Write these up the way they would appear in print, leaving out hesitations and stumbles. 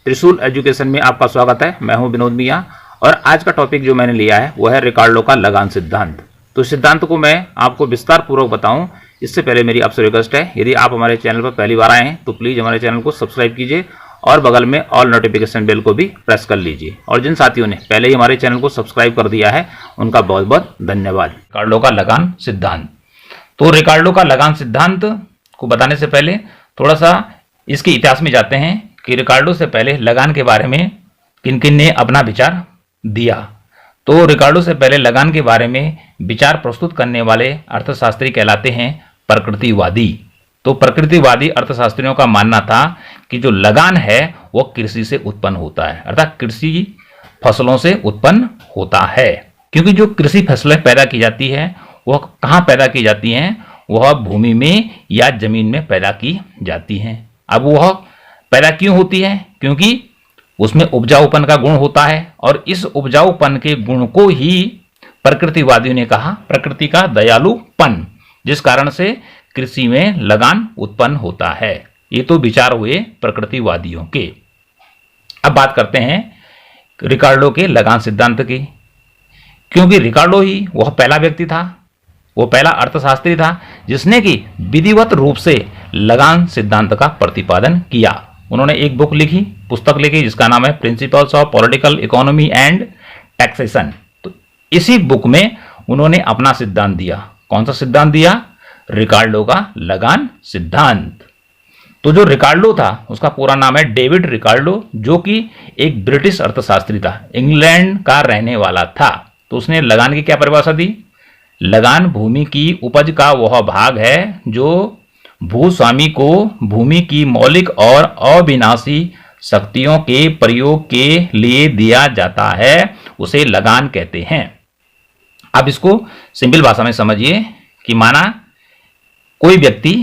त्रिशूल एजुकेशन में आपका स्वागत है। मैं हूं विनोद मिया और आज का टॉपिक जो मैंने लिया है वो है रिकार्डो का लगान सिद्धांत। तो इस सिद्धांत को मैं आपको विस्तार पूर्वक बताऊं इससे पहले मेरी आपसे रिक्वेस्ट है, यदि आप हमारे चैनल पर पहली बार आए हैं तो प्लीज़ हमारे चैनल को सब्सक्राइब कीजिए और बगल में ऑल नोटिफिकेशन बेल को भी प्रेस कर लीजिए। और जिन साथियों ने पहले ही हमारे चैनल को सब्सक्राइब कर दिया है उनका बहुत बहुत धन्यवाद। रिकार्डो का लगान सिद्धांत। तो रिकार्डो का लगान सिद्धांत को बताने से पहले थोड़ा सा इसके इतिहास में जाते हैं कि रिकार्डो से पहले लगान के बारे में किन किन ने अपना विचार दिया। तो रिकार्डो से पहले लगान के बारे में विचार प्रस्तुत करने वाले अर्थशास्त्री कहलाते हैं प्रकृतिवादी। तो प्रकृतिवादी अर्थशास्त्रियों का मानना था कि जो लगान है वो कृषि से उत्पन्न होता है, अर्थात कृषि फसलों से उत्पन्न होता है। क्योंकि जो कृषि फसलें पैदा की जाती है वह कहाँ पैदा की जाती हैं, वह भूमि में या जमीन में पैदा की जाती हैं। अब वह पैदा क्यों होती है? क्योंकि उसमें उपजाऊपन का गुण होता है और इस उपजाऊपन के गुण को ही प्रकृतिवादियों ने कहा प्रकृति का दयालुपन, जिस कारण से कृषि में लगान उत्पन्न होता है। ये तो विचार हुए प्रकृतिवादियों के। अब बात करते हैं रिकार्डो के लगान सिद्धांत की। क्योंकि रिकार्डो ही वह पहला व्यक्ति था, वो पहला अर्थशास्त्री था जिसने कि विधिवत रूप से लगान सिद्धांत का प्रतिपादन किया। उन्होंने एक बुक लिखी, पुस्तक लिखी जिसका नाम है principles of political economy and taxation. तो इसी बुक में उन्होंने अपना सिद्धांत दिया। कौन सा सिद्धांत दिया? रिकार्डो का लगान सिद्धांत। तो जो रिकार्डो था उसका पूरा नाम है डेविड रिकार्डो, जो कि एक ब्रिटिश अर्थशास्त्री था, इंग्लैंड का रहने वाला था। तो उसने लगान की क्या परिभाषा दी? लगान भूमि की उपज का वह भाग है जो भूस्वामी को भूमि की मौलिक और अविनाशी शक्तियों के प्रयोग के लिए दिया जाता है, उसे लगान कहते हैं। अब इसको सिंपल भाषा में समझिए कि माना कोई व्यक्ति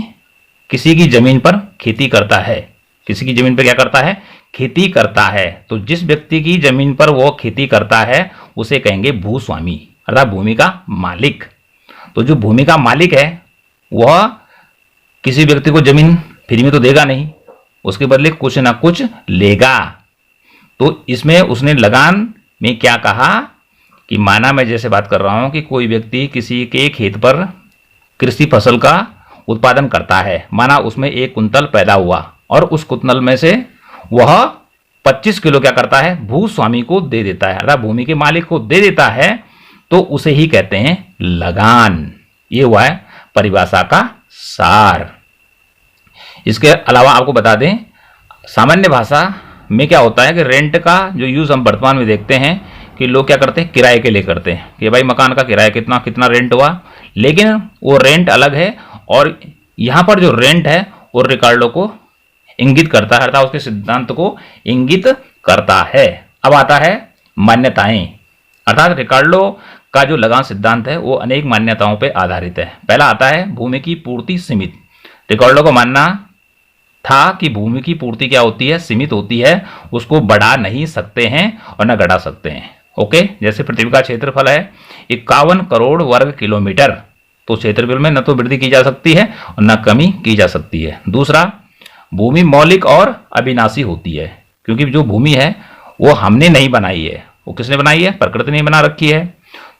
किसी की जमीन पर खेती करता है, किसी की जमीन पर क्या करता है? खेती करता है। तो जिस व्यक्ति की जमीन पर वो खेती करता है उसे कहेंगे भूस्वामी, अर्थात भूमि का मालिक। तो जो भूमि का मालिक है वह किसी व्यक्ति को जमीन फ्री में तो देगा नहीं, उसके बदले कुछ ना कुछ लेगा। तो इसमें उसने लगान में क्या कहा कि माना मैं जैसे बात कर रहा हूं कि कोई व्यक्ति किसी के खेत पर कृषि फसल का उत्पादन करता है, माना उसमें 1 कुंतल पैदा हुआ और उस कुंतल में से वह 25 किलो क्या करता है? भूस्वामी को दे देता है, अर्थात भूमि के मालिक को दे देता है, तो उसे ही कहते हैं लगान। ये हुआ है परिभाषा का सार। इसके अलावा आपको बता दें सामान्य भाषा में क्या होता है कि रेंट का जो यूज हम वर्तमान में देखते हैं कि लोग क्या करते हैं, किराए के लिए करते हैं कि भाई मकान का किराया कितना कितना रेंट हुआ, लेकिन वो रेंट अलग है और यहाँ पर जो रेंट है वो रिकार्डो को इंगित करता है, अर्थात उसके सिद्धांत को इंगित करता है। अब आता है मान्यताएं, अर्थात रिकार्डो का जो लगान सिद्धांत है वो अनेक मान्यताओं पर आधारित है। पहला आता है भूमि की पूर्ति सीमित। रिकार्डो को मानना था कि भूमि की पूर्ति क्या होती है? सीमित होती है, उसको बढ़ा नहीं सकते हैं और न घटा सकते हैं। ओके, जैसे पृथ्वी का क्षेत्रफल है 51 करोड़ वर्ग किलोमीटर, तो क्षेत्रफल में न तो वृद्धि की जा सकती है और न कमी की जा सकती है। दूसरा, भूमि मौलिक और अविनाशी होती है, क्योंकि जो भूमि है वो हमने नहीं बनाई है, वो किसने बनाई है? प्रकृति ने बना रखी है।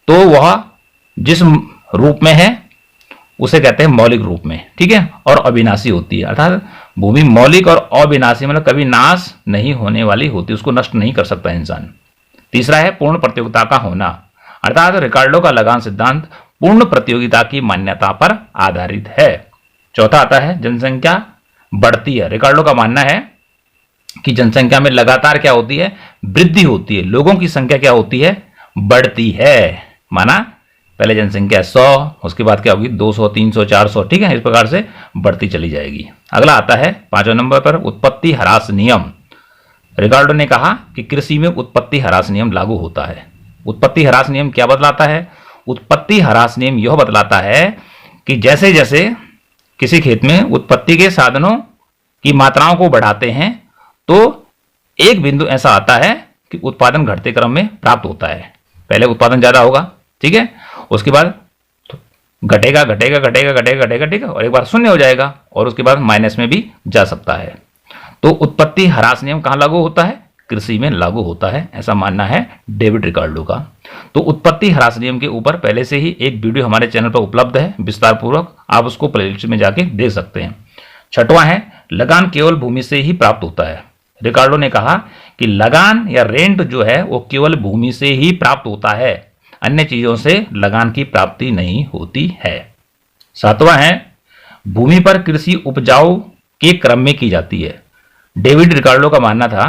तो वह जिस रूप में है उसे कहते हैं मौलिक रूप में, ठीक है। और अविनाशी होती है, अर्थात भूमि मौलिक और अविनाशी मतलब कभी नाश नहीं होने वाली होती, उसको नष्ट नहीं कर सकता इंसान। तीसरा है पूर्ण प्रतियोगिता का होना, अर्थात रिकार्डो का लगान सिद्धांत पूर्ण प्रतियोगिता की मान्यता पर आधारित है। चौथा आता है जनसंख्या बढ़ती है। रिकार्डो का मानना है कि जनसंख्या में लगातार क्या होती है? वृद्धि होती है, लोगों की संख्या क्या होती है? बढ़ती है। माना पहले जनसंख्या 100, उसके बाद क्या होगी 200, 300, 400, ठीक है, इस प्रकार से बढ़ती चली जाएगी। अगला आता है 5वें नंबर पर उत्पत्ति ह्रास नियम। रिकार्डो ने कहा कि कृषि में उत्पत्ति ह्रास नियम लागू होता है। उत्पत्ति ह्रास नियम क्या बतलाता है? उत्पत्ति ह्रास नियम यह बतलाता है कि जैसे जैसे किसी खेत में उत्पत्ति के साधनों की मात्राओं को बढ़ाते हैं तो एक बिंदु ऐसा आता है कि उत्पादन घटते क्रम में प्राप्त होता है। पहले उत्पादन ज्यादा होगा, ठीक है, उसके बाद घटेगा घटेगा घटेगा घटेगा घटेगा, ठीक है, और एक बार शून्य हो जाएगा और उसके बाद माइनस में भी जा सकता है। तो उत्पत्ति ह्रास नियम कहाँ लागू होता है? कृषि में लागू होता है, ऐसा मानना है डेविड रिकार्डो का। तो उत्पत्ति ह्रास नियम के ऊपर पहले से ही एक वीडियो हमारे चैनल पर उपलब्ध है विस्तार पूर्वक, आप उसको प्लेलिस्ट में जाके देख सकते हैं। छठवां है लगान केवल भूमि से ही प्राप्त होता है। रिकार्डो ने कहा कि लगान या रेंट जो है वो केवल भूमि से ही प्राप्त होता है, अन्य चीजों से लगान की प्राप्ति नहीं होती है। सातवां है भूमि पर कृषि उपजाऊ के क्रम में की जाती है। डेविड रिकार्डो का मानना था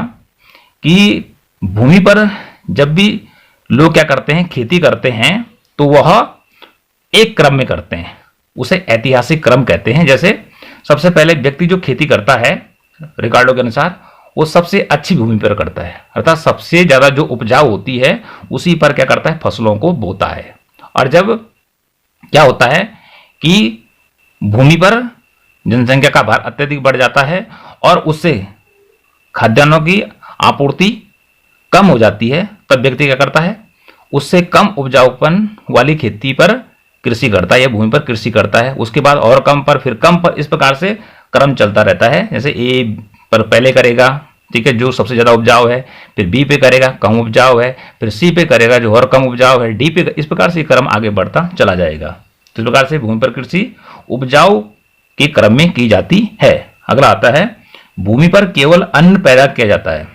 कि भूमि पर जब भी लोग क्या करते हैं, खेती करते हैं, तो वह एक क्रम में करते हैं, उसे ऐतिहासिक क्रम कहते हैं। जैसे सबसे पहले व्यक्ति जो खेती करता है रिकार्डो के अनुसार वो सबसे अच्छी भूमि पर करता है, अर्थात सबसे ज्यादा जो उपजाऊ होती है उसी पर क्या करता है, फसलों को बोता है। और जब क्या होता है कि भूमि पर जनसंख्या का भार अत्यधिक बढ़ जाता है और उससे खाद्यान्नों की आपूर्ति कम हो जाती है, तब व्यक्ति क्या करता है, उससे कम उपजाऊपन वाली खेती पर कृषि करता है या भूमि पर कृषि करता है। उसके बाद और कम पर, फिर कम पर, इस प्रकार से क्रम चलता रहता है। जैसे ए पर पहले करेगा, ठीक है, जो सबसे ज्यादा उपजाऊ है, फिर बी पे करेगा, कम उपजाऊ है, फिर सी पे करेगा जो और कम उपजाऊ है, डी पे, इस प्रकार से क्रम आगे बढ़ता चला जाएगा। तो इस प्रकार से भूमि पर कृषि उपजाऊ के क्रम में की जाती है। अगला आता है भूमि पर केवल अन्न पैदा किया जाता है।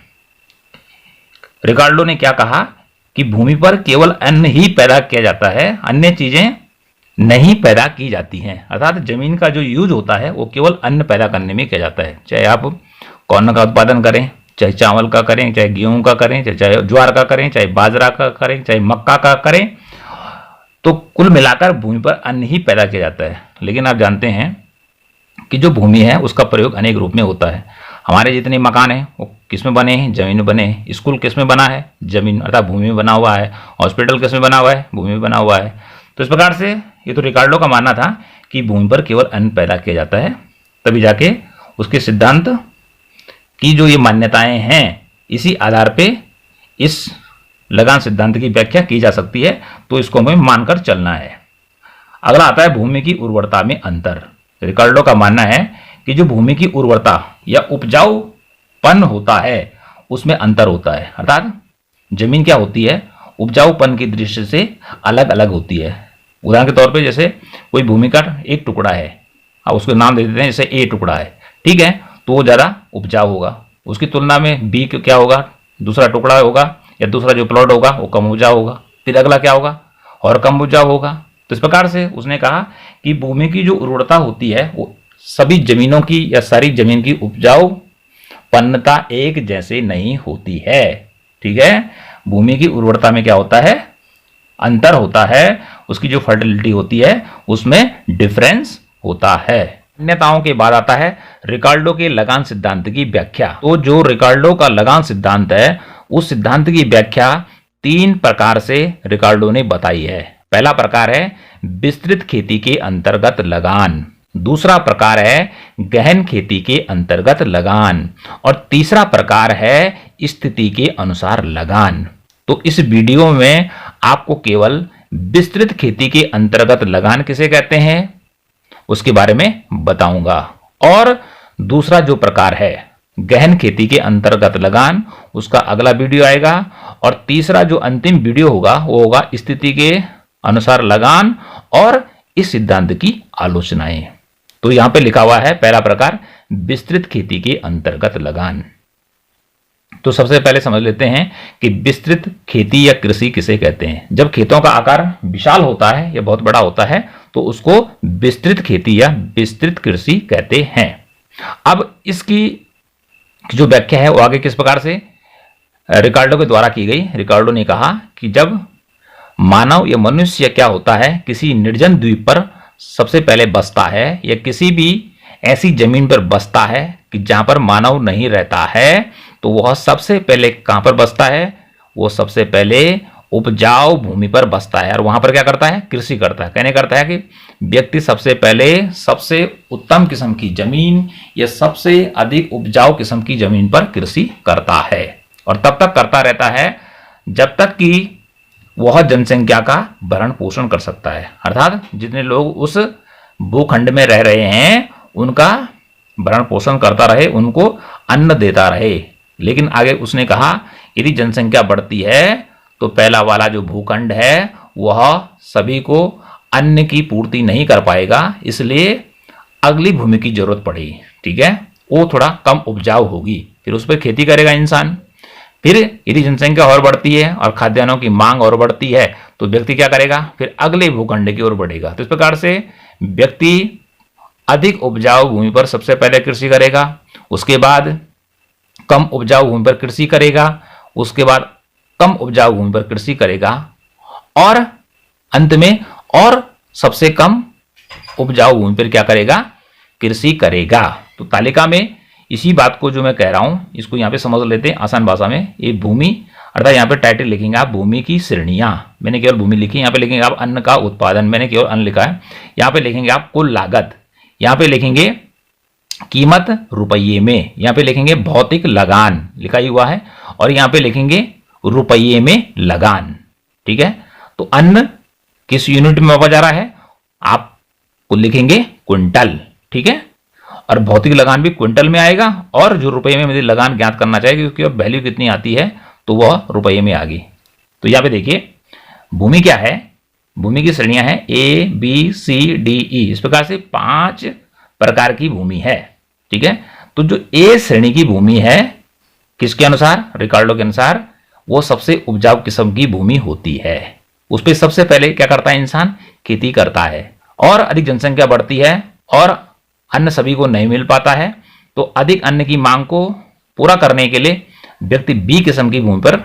रिकार्डो ने क्या कहा कि भूमि पर केवल अन्न ही पैदा किया जाता है, अन्य चीजें नहीं पैदा की जाती हैं। अर्थात जमीन का जो यूज होता है वो केवल अन्न पैदा करने में किया जाता है। चाहे आप कॉर्न का उत्पादन करें, चाहे चावल का करें, चाहे गेहूं का करें, चाहे ज्वार का करें, चाहे बाजरा का करें, चाहे मक्का का करें, तो कुल मिलाकर भूमि पर अन्न ही पैदा किया जाता है। लेकिन आप जानते हैं कि जो भूमि है उसका प्रयोग अनेक रूप में होता है। हमारे जितने मकान हैं वो किस में बने हैं, जमीन में बने हैं। स्कूल किस में बना है, जमीन अर्थात भूमि में बना हुआ है। हॉस्पिटल किस में बना हुआ है, भूमि में बना हुआ है। तो इस प्रकार से ये तो रिकार्डो का मानना था कि भूमि पर केवल अन्न पैदा किया जाता है, तभी जाके उसके सिद्धांत की जो ये मान्यताएं हैं इसी आधार पे इस लगान सिद्धांत की व्याख्या की जा सकती है। तो इसको हमें मानकर चलना है। अगला आता है भूमि की उर्वरता में अंतर। रिकार्डो का मानना है कि जो भूमि की उर्वरता या उपजाऊपन होता है उसमें अंतर होता है। अर्थात जमीन क्या होती है, उपजाऊपन की दृष्टि से अलग अलग होती है। उदाहरण के तौर पे जैसे कोई भूमि का एक टुकड़ा है, आप उसको नाम दे देते हैं जैसे ए टुकड़ा है, ठीक है, तो वो ज़्यादा उपजाऊ होगा। उसकी तुलना में बी क्या होगा, दूसरा टुकड़ा होगा या दूसरा जो प्लॉट होगा वो कम उपजाऊ होगा। फिर अगला क्या होगा, और कम उपजाऊ होगा। तो इस प्रकार से उसने कहा कि भूमि की जो उर्वरता होती है वो सभी जमीनों की या सारी जमीन की उपजाऊपनता एक जैसे नहीं होती है, ठीक है। भूमि की उर्वरता में क्या होता है, अंतर होता है, उसकी जो फर्टिलिटी होती है उसमें डिफरेंस होता है। अन्यताओं के बाद आता है रिकार्डो के लगान सिद्धांत की व्याख्या। तो जो रिकार्डो का लगान सिद्धांत है उस सिद्धांत की व्याख्या 3 प्रकार से रिकार्डो ने बताई है। पहला प्रकार है विस्तृत खेती के अंतर्गत लगान, दूसरा प्रकार है गहन खेती के अंतर्गत लगान, और तीसरा प्रकार है स्थिति के अनुसार लगान। तो इस वीडियो में आपको केवल विस्तृत खेती के अंतर्गत लगान किसे कहते हैं उसके बारे में बताऊंगा, और दूसरा जो प्रकार है गहन खेती के अंतर्गत लगान उसका अगला वीडियो आएगा, और तीसरा जो अंतिम वीडियो होगा वो होगा स्थिति के अनुसार लगान और इस सिद्धांत की आलोचनाएं। तो यहां पे लिखा हुआ है पहला प्रकार विस्तृत खेती के अंतर्गत लगान। तो सबसे पहले समझ लेते हैं कि विस्तृत खेती या कृषि किसे कहते हैं। जब खेतों का आकार विशाल होता है या बहुत बड़ा होता है तो उसको विस्तृत खेती या विस्तृत कृषि कहते हैं। अब इसकी जो व्याख्या है वो आगे किस प्रकार से रिकार्डो के द्वारा की गई। रिकार्डो ने कहा कि जब मानव या मनुष्य क्या होता है किसी निर्जन द्वीप पर सबसे पहले बसता है या किसी भी ऐसी जमीन पर बसता है कि जहां पर मानव नहीं रहता है, तो वह सबसे पहले कहां पर बसता है, वो सबसे पहले उपजाऊ भूमि पर बसता है और वहां पर क्या करता है, कृषि करता है। कहने करता है कि व्यक्ति सबसे पहले सबसे उत्तम किस्म की जमीन या सबसे अधिक उपजाऊ किस्म की जमीन पर कृषि करता है और तब तक करता रहता है जब तक कि वह जनसंख्या का भरण पोषण कर सकता है। अर्थात जितने लोग उस भूखंड में रह रहे हैं उनका भरण पोषण करता रहे, उनको अन्न देता रहे। लेकिन आगे उसने कहा यदि जनसंख्या बढ़ती है तो पहला वाला जो भूखंड है वह सभी को अन्न की पूर्ति नहीं कर पाएगा, इसलिए अगली भूमि की जरूरत पड़ेगी। ठीक है, वो थोड़ा कम उपजाऊ होगी, फिर उस पर खेती करेगा इंसान। फिर यदि जनसंख्या और बढ़ती है और खाद्यान्नों की मांग और बढ़ती है तो व्यक्ति क्या करेगा, फिर अगले भूखंड की ओर बढ़ेगा। तो इस प्रकार से व्यक्ति अधिक उपजाऊ भूमि पर सबसे पहले कृषि करेगा, उसके बाद कम उपजाऊ भूमि पर कृषि करेगा, उसके बाद कम उपजाऊ भूमि पर कृषि करेगा और अंत में और सबसे कम उपजाऊ भूमि पर क्या करेगा, कृषि करेगा। तो तालिका में इसी बात को जो मैं कह रहा हूं इसको यहां पे समझ लेते हैं आसान भाषा में। ये भूमि अर्थात यहां पे टाइटल लिखेंगे आप भूमि की श्रेणियां, मैंने केवल भूमि लिखी, यहां पे लिखेंगे आप अन्न का उत्पादन, मैंने केवल अन्न लिखा है। यहां पे लिखेंगे आप कुल लागत, यहां पे लिखेंगे कीमत रुपये में, यहां पे लिखेंगे भौतिक लगान लिखा ही हुआ है और यहां पे लिखेंगे रुपये में लगान। ठीक है, तो अन्न किस यूनिट में मापा जा रहा है, आप लिखेंगे क्विंटल। ठीक है, और भौतिक लगान भी क्विंटल में आएगा और जो रुपये में मुझे लगान ज्ञात करना चाहिए क्योंकि अब वैल्यू कितनी आती है तो वह रुपये में आ गई। तो यहां पे देखिए भूमि क्या है, भूमि की श्रेणियां हैं A B C D E, इस प्रकार से 5 प्रकार की भूमि है। ठीक है, तो जो ए श्रेणी की भूमि है किसके अनुसार, रिकार्डो के अनुसार वो सबसे उपजाऊ किस्म की भूमि होती है। उस पर सबसे पहले क्या करता है इंसान, खेती करता है। और अधिक जनसंख्या बढ़ती है और अन्न सभी को नहीं मिल पाता है तो अधिक अन्न की मांग को पूरा करने के लिए व्यक्ति बी किस्म की भूमि पर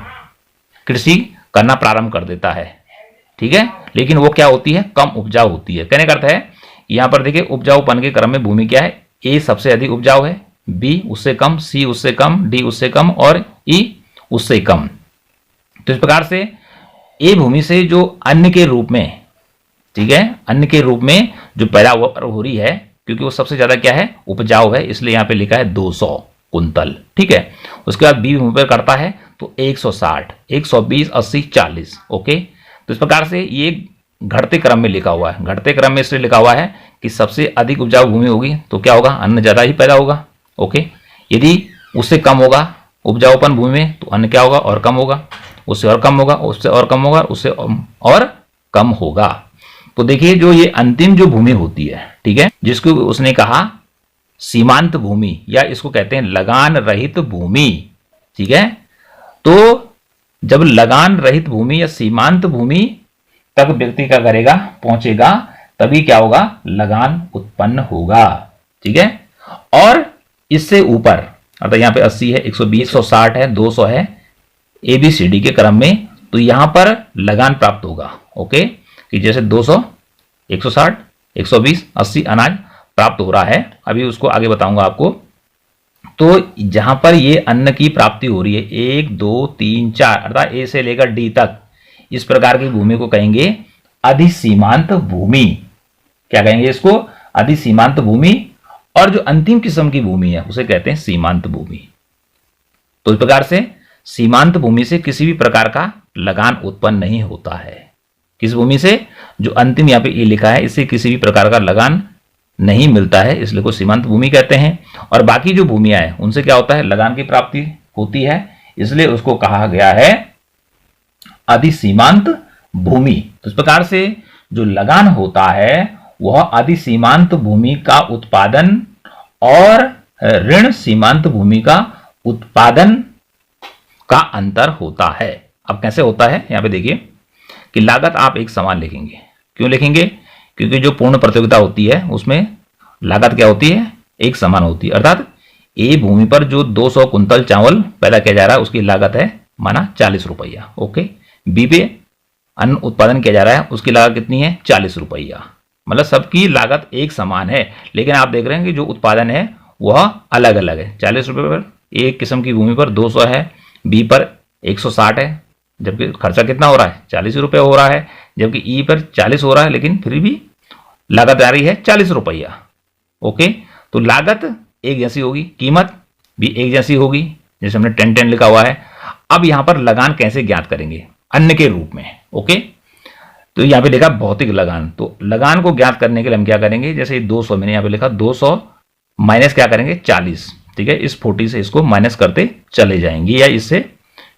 कृषि करना प्रारंभ कर देता है। ठीक है, लेकिन वो क्या होती है, कम उपजाऊ होती है। कहने का अर्थ है यहां पर देखिए उपजाऊपन के क्रम में भूमि क्या है, ए सबसे अधिक उपजाऊ है, बी उससे कम, सी उससे कम, डी उससे कम और ई उससे कम। तो इस प्रकार से ए भूमि से जो अन्न के रूप में, ठीक है, अन्न के रूप में जो पैदावार हो रही है क्योंकि वो सबसे ज्यादा क्या है, उपजाऊ है, इसलिए यहां पे लिखा है 200 कुंतल। ठीक है, उसके बाद बी भूमि पर करता है तो 160, 120, 80, 40। ओके, तो इस प्रकार से ये घटते क्रम में लिखा हुआ है। घटते क्रम में इसलिए लिखा हुआ है कि सबसे अधिक उपजाऊ भूमि होगी तो क्या होगा, अन्न ज्यादा ही पैदा होगा। ओके, यदि उससे कम होगा उपजाऊपन भूमि में तो अन्न क्या होगा, और कम होगा, उससे और कम होगा, उससे और कम होगा, उससे और कम होगा। तो देखिए जो ये अंतिम जो भूमि होती है, ठीक है, जिसको उसने कहा सीमांत भूमि या इसको कहते हैं लगान रहित भूमि। ठीक है, तो जब लगान रहित भूमि या सीमांत भूमि तक व्यक्ति क्या करेगा, पहुंचेगा, तभी क्या होगा, लगान उत्पन्न होगा। ठीक है, और इससे ऊपर अर्थात यहां पे 80 है, 120, 160 है, 200 है, ABCD के क्रम में, तो यहां पर लगान प्राप्त होगा। ओके, कि जैसे 200, 160, 120, 80 अनाज प्राप्त हो रहा है, अभी उसको आगे बताऊंगा आपको। तो जहां पर ये अन्न की प्राप्ति हो रही है 1, 2, 3, 4 अर्थात ए से लेकर डी तक, इस प्रकार की भूमि को कहेंगे अधिसीमांत भूमि। क्या कहेंगे इसको, अधिसीमांत भूमि। और जो अंतिम किस्म की भूमि है उसे कहते हैं सीमांत भूमि। तो इस प्रकार से सीमांत भूमि से किसी भी प्रकार का लगान उत्पन्न नहीं होता है। किस भूमि से, जो अंतिम यहां पे ये लिखा है, इससे किसी भी प्रकार का लगान नहीं मिलता है, इसलिए को सीमांत भूमि कहते हैं। और बाकी जो भूमियां हैं उनसे क्या होता है, लगान की प्राप्ति होती है, इसलिए उसको कहा गया है अधिसीमांत भूमि। तो इस प्रकार से जो लगान होता है वह अधिसीमांत भूमि का उत्पादन और ऋण सीमांत भूमि का उत्पादन का अंतर होता है। अब कैसे होता है, यहां पे देखिए कि लागत आप एक समान लिखेंगे। क्यों लिखेंगे, क्योंकि जो पूर्ण प्रतियोगिता होती है उसमें लागत क्या होती है, एक समान होती है। अर्थात ए भूमि पर जो 200 कुंतल चावल पैदा किया जा रहा है उसकी लागत है माना 40 रुपया। ओके, बी पे अन्न उत्पादन किया जा रहा है उसकी लागत कितनी है, 40 रुपया। मतलब सबकी लागत एक समान है, लेकिन आप देख रहे हैं कि जो उत्पादन है वह अलग अलग है। 40 रुपये पर एक किस्म की भूमि पर 200 है, बी पर 160 है, जबकि खर्चा कितना हो रहा है, 40 रुपये हो रहा है, जबकि ई पर 40 हो रहा है, लेकिन फिर भी लागत आ रही है 40 रुपया। ओके, तो लागत एक जैसी होगी, कीमत भी एक जैसी होगी, जैसे हमने 10-10 लिखा हुआ है। अब यहां पर लगान कैसे ज्ञात करेंगे, अन्न के रूप में। ओके, तो यहां पे लिखा भौतिक लगान, तो लगान को ज्ञात करने के लिए हम क्या करेंगे, जैसे 200 मैंने यहां पे लिखा 200 माइनस क्या करेंगे 40, ठीक है। इस 40 से इसको माइनस करते चले जाएंगे, या इससे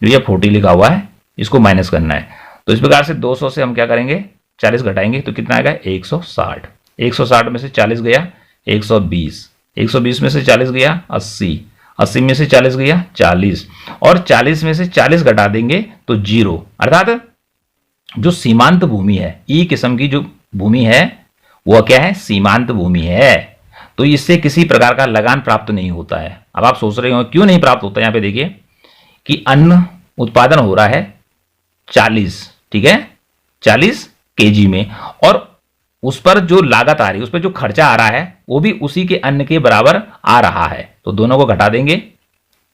जो ये 40 लिखा हुआ है इसको माइनस करना है। तो इस प्रकार से 200 से हम क्या करेंगे 40 घटाएंगे तो कितना आएगा 160। 160 में से 40 गया 120, 120 में से 40 गया 80, 80 में से 40 गया 40, और 40 में से 40 घटा देंगे तो 0। अर्थात जो सीमांत भूमि है, ई किस्म की जो भूमि है वह क्या है, सीमांत भूमि है। तो इससे किसी प्रकार का लगान प्राप्त नहीं होता है। अब आप सोच रहे हो क्यों नहीं प्राप्त होता, यहां पे देखिए कि अन्न उत्पादन हो रहा है 40, ठीक है, 40 केजी में, और उस पर जो लागत आ रही है, उस पर जो खर्चा आ रहा है वो भी उसी के अन्न के बराबर आ रहा है। तो दोनों को घटा देंगे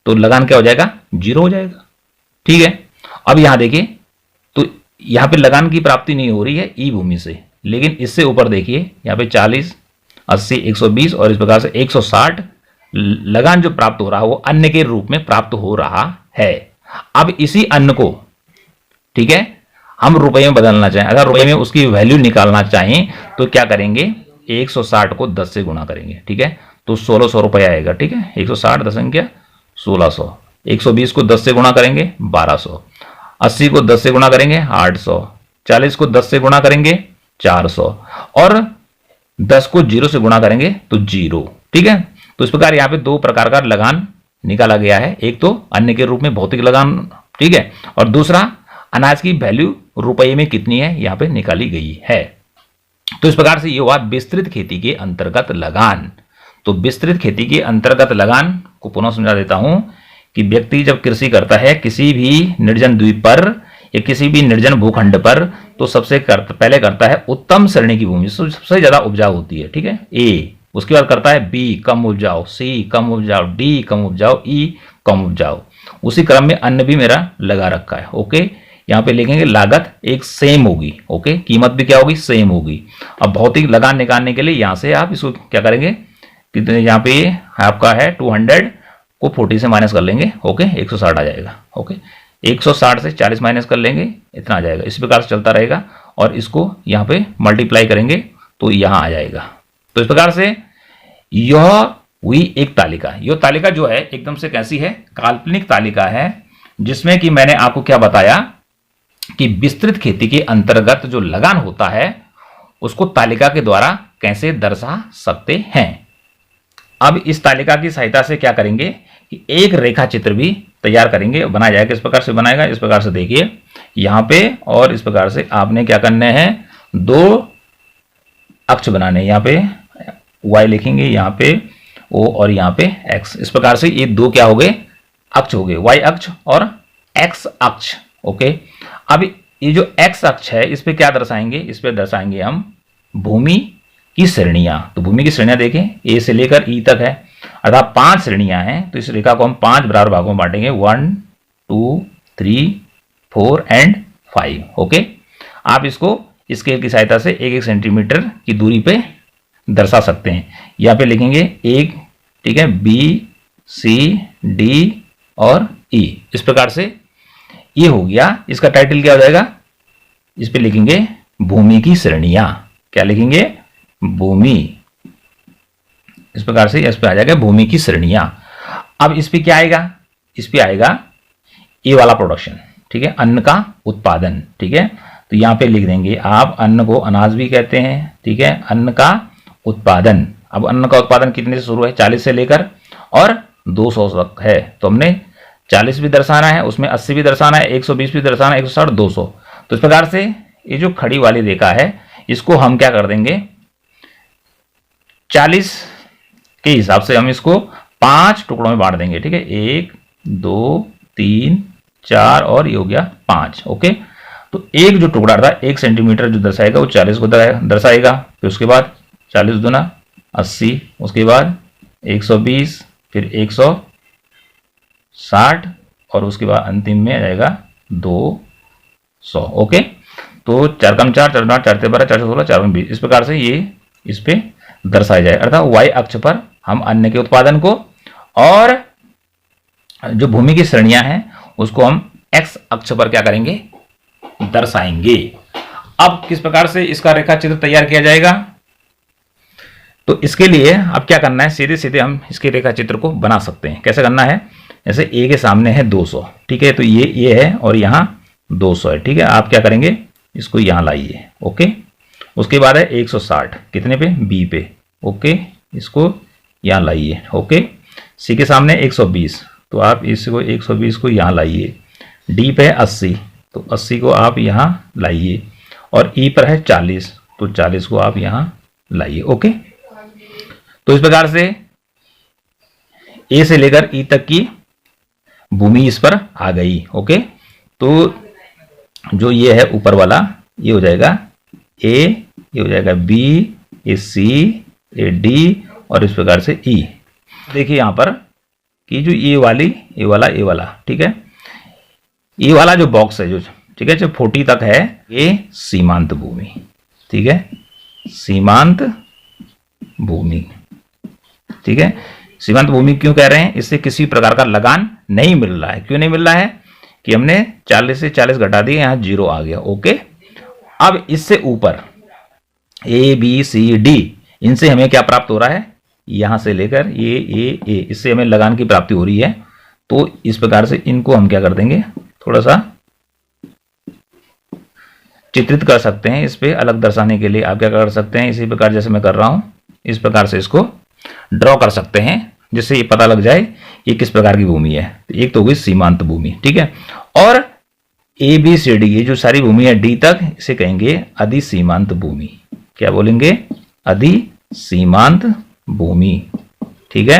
तो लगान क्या हो जाएगा 0 हो जाएगा, ठीक है। अब यहां देखिए तो यहां पे लगान की प्राप्ति नहीं हो रही है ई भूमि से, लेकिन इससे ऊपर देखिए यहां पे 40, 80, 120 और इस प्रकार से 160 लगान जो प्राप्त हो रहा है वो अन्न के रूप में प्राप्त हो रहा है। अब इसी अन्न को, ठीक है, हम रुपए में बदलना चाहें, अगर रुपए में उसकी वैल्यू निकालना चाहें तो क्या करेंगे 160 को 10 से गुणा करेंगे, ठीक है, तो 1600 रुपया आएगा, ठीक है। 160 10 संख्या 1600, 120 को 10 से गुणा करेंगे 1200, 80 को 10 से गुणा करेंगे 800, 40 को 10 से गुणा करेंगे 400, और 10 को 0 से गुणा करेंगे तो 0, ठीक है। तो इस प्रकार यहां पे दो प्रकार का लगान निकाला गया है, एक तो अन्न के रूप में भौतिक लगान, ठीक है, और दूसरा अनाज की वैल्यू रुपए में कितनी है यहां पे निकाली गई है। तो इस प्रकार से ये हुआ विस्तृत खेती के अंतर्गत लगान। तो विस्तृत खेती के अंतर्गत लगान को पुनः समझा देता हूं कि व्यक्ति जब कृषि करता है किसी भी निर्जन द्वीप पर या किसी भी निर्जन भूखंड पर, तो सबसे पहले करता है उत्तम श्रेणी की भूमि, सबसे ज्यादा उपजाऊ होती है, ठीक है, ए। उसके बाद करता है बी कम उपजाऊ, सी कम उपजाऊ, डी कम उपजाऊ, ई कम उपजाऊ। उसी क्रम में अन्न भी मेरा लगा रखा है, ओके। यहां पे लिखेंगे लागत एक सेम होगी, ओके, कीमत भी क्या होगी सेम होगी। अब भौतिक लगान निकालने के लिए यहां से आप इसको क्या करेंगे, कितने यहां पे आपका है 200 को 40 से माइनस कर लेंगे, ओके, 160 आ जाएगा, ओके। 160 से 40 माइनस कर लेंगे, इतना आ जाएगा। इस प्रकार से चलता रहेगा और इसको यहां पे मल्टीप्लाई करेंगे तो यहां आ जाएगा। तो इस प्रकार से यह हुई एक तालिका। यह तालिका जो है एकदम से कैसी है, काल्पनिक तालिका है, जिसमें कि मैंने आपको क्या बताया कि विस्तृत खेती के अंतर्गत जो लगान होता है उसको तालिका के द्वारा कैसे दर्शा सकते हैं। अब इस तालिका की सहायता से क्या करेंगे कि एक रेखा चित्र भी तैयार करेंगे, बनाया जाएगा। इस प्रकार से बनाएगा, इस प्रकार से देखिए यहां पे, और इस प्रकार से आपने क्या करने हैं, दो अक्ष बनाने हैं। यहां पे y लिखेंगे, यहां पे o और यहां पे x। इस प्रकार से ये दो क्या हो गए, अक्ष हो गए, y अक्ष और x अक्ष, ओके। अब ये जो x अक्ष है इस पे क्या दर्शाएंगे, इस पे दर्शाएंगे हम भूमि की श्रेणियां। तो भूमि की श्रेणियां देखें a से लेकर e तक है, अर्थात 5 श्रेणियां हैं। तो इस रेखा को हम 5 बराबर भागों में बांटेंगे, 1 2 3 4 एंड 5, ओके। आप इसको स्केल की सहायता से 1-1 सेंटीमीटर की दूरी पे दर्शा सकते हैं। यहाँ पे लिखेंगे 1, ठीक है, B C D और E। इस प्रकार से ये हो गया। इसका टाइटल क्या हो जाएगा, इस पे लिखेंगे भूमि की श्रेणियां। क्या लिखेंगे, भूमि। इस प्रकार से इस पे आ जाएगा भूमि की श्रेणियां। अब इस पे क्या आएगा, इस पे आएगा ये वाला प्रोडक्शन, ठीक है, अन्न का उत्पादन, ठीक है। तो यहां पे लिख देंगे आप, अन्न को अनाज भी कहते हैं, ठीक है, अन्न का उत्पादन। अब अन्न का उत्पादन कितने से शुरू है, 40 से लेकर और 200 तक है। तो हमने 40 भी दर्शाना है, उसमें 80 भी दर्शाना है, 120 भी दर्शाना है, 160, 200। तो इस प्रकार से ये जो खड़ी वाली रेखा है इसको हम क्या कर देंगे, 40 के हिसाब से हम इसको 5 टुकड़ों में बांट देंगे, ठीक है, 1 2 3 4 और ये हो गया 5, ओके। तो एक जो टुकड़ा था 1 सेंटीमीटर जो दर्शाएगा वो 40 को दर्शाएगा। फिर उसके बाद 40 दूना 80, उसके बाद 120, फिर 160 और उसके बाद अंतिम में आ जाएगा 200, ओके। तो 4 कम 4, 4 4 12, 416, 4 20। इस प्रकार से ये इस पे दर्शाया जाए, अर्थात y अक्ष पर हम अन्न के उत्पादन को और जो भूमि की श्रेणियां हैं उसको हम x अक्ष पर क्या करेंगे, दर्शाएंगे। अब किस प्रकार से इसका रेखा चित्र तैयार किया जाएगा, तो इसके लिए अब क्या करना है, सीधे सीधे हम इसके रेखा चित्र को बना सकते हैं। कैसे करना है, जैसे ए के सामने है 200, ठीक है, तो ये है और यहाँ 200 है, ठीक है। आप क्या करेंगे, इसको यहाँ लाइए, ओके। उसके बाद है 160, कितने पे, बी पे, ओके, इसको यहाँ लाइए, ओके। सी के सामने 120, तो आप इसको 120 को यहाँ लाइए। डी पे है 80, तो 80 को आप यहाँ लाइए। और ई पर है 40, तो 40 को आप यहाँ लाइए, ओके। तो इस प्रकार से ए से लेकर ई तक की भूमि इस पर आ गई, ओके। तो जो ये है ऊपर वाला, ये हो जाएगा ए, ये हो जाएगा बी, ये सी, ये डी और इस प्रकार से ई। देखिए यहां पर कि जो ये वाला, ठीक है, ये वाला जो बॉक्स है, जो ठीक है, जो 40 तक है, ये सीमांत भूमि, ठीक है, सीमांत भूमि, ठीक है। सीमांत भूमि क्यों कह रहे हैं, इससे किसी प्रकार का लगान नहीं मिल रहा है। क्यों नहीं मिल रहा है, कि हमने 40 से 40 घटा दिए, यहां 0 आ गया, ओके। अब इससे ऊपर ए बी सी डी, इनसे हमें क्या प्राप्त हो रहा है, यहां से लेकर ये ए, इससे हमें लगान की प्राप्ति हो रही है। तो इस प्रकार से इनको हम क्या कर देंगे, थोड़ा सा चित्रित कर सकते हैं। इस पे अलग दर्शाने के लिए आप क्या कर सकते हैं, इसी प्रकार जैसे मैं कर रहा हूं, इस प्रकार से इसको ड्रॉ कर सकते हैं, जिससे ये पता लग जाए ये किस प्रकार की भूमि है। तो एक तो होगी सीमांत भूमि, ठीक है। और ए बी सी डी, ये जो सारी भूमि है डी तक, इसे कहेंगे अधिसीमांत भूमि। क्या बोलेंगे, अधिसीमांत भूमि, ठीक है।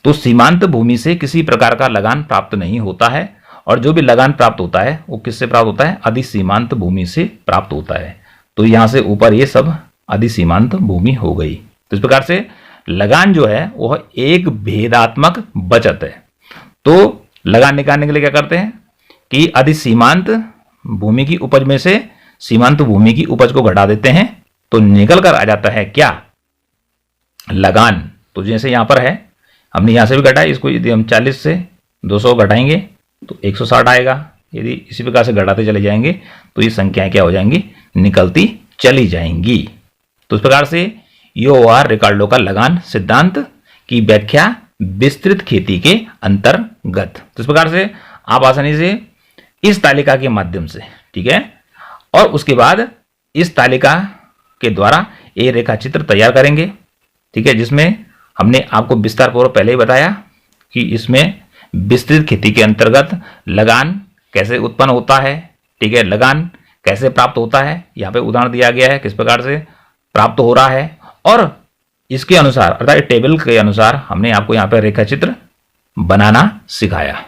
तो सीमांत भूमि से किसी प्रकार का लगान प्राप्त नहीं होता है, और जो भी लगान प्राप्त होता है वो किससे प्राप्त होता है, अधिसीमांत भूमि से प्राप्त होता है। तो यहां से ऊपर ये सब अधिसीमांत भूमि हो गई। तो इस प्रकार से लगान जो है वह एक भेदात्मक बचत है। तो लगान निकालने के लिए क्या करते हैं कि अधिसीमांत भूमि की उपज में से सीमांत भूमि की उपज को घटा देते हैं, तो निकल कर आ जाता है क्या, लगान। तो जैसे यहां पर है, हमने यहां से भी घटाया, इसको यदि हम 40 से 200 घटाएंगे तो 160 आएगा। यदि इसी प्रकार से घटाते चले जाएंगे तो ये संख्याएं क्या हो जाएंगी, निकलती चली जाएंगी। तो इस प्रकार से यो आर रिकार्डो का लगान सिद्धांत की व्याख्या विस्तृत खेती के अंतर्गत। तो इस प्रकार से आप आसानी से इस तालिका के माध्यम से, ठीक है, और उसके बाद इस तालिका के द्वारा ए रेखा चित्र तैयार करेंगे, ठीक है, जिसमें हमने आपको विस्तार पूर्वक पहले ही बताया कि इसमें विस्तृत खेती के अंतर्गत लगान कैसे उत्पन्न होता है, ठीक है, लगान कैसे प्राप्त होता है, यहाँ पे उदाहरण दिया गया है किस प्रकार से प्राप्त हो रहा है, और इसके अनुसार अर्थात टेबल के अनुसार हमने आपको यहाँ पे रेखा चित्र बनाना सिखाया।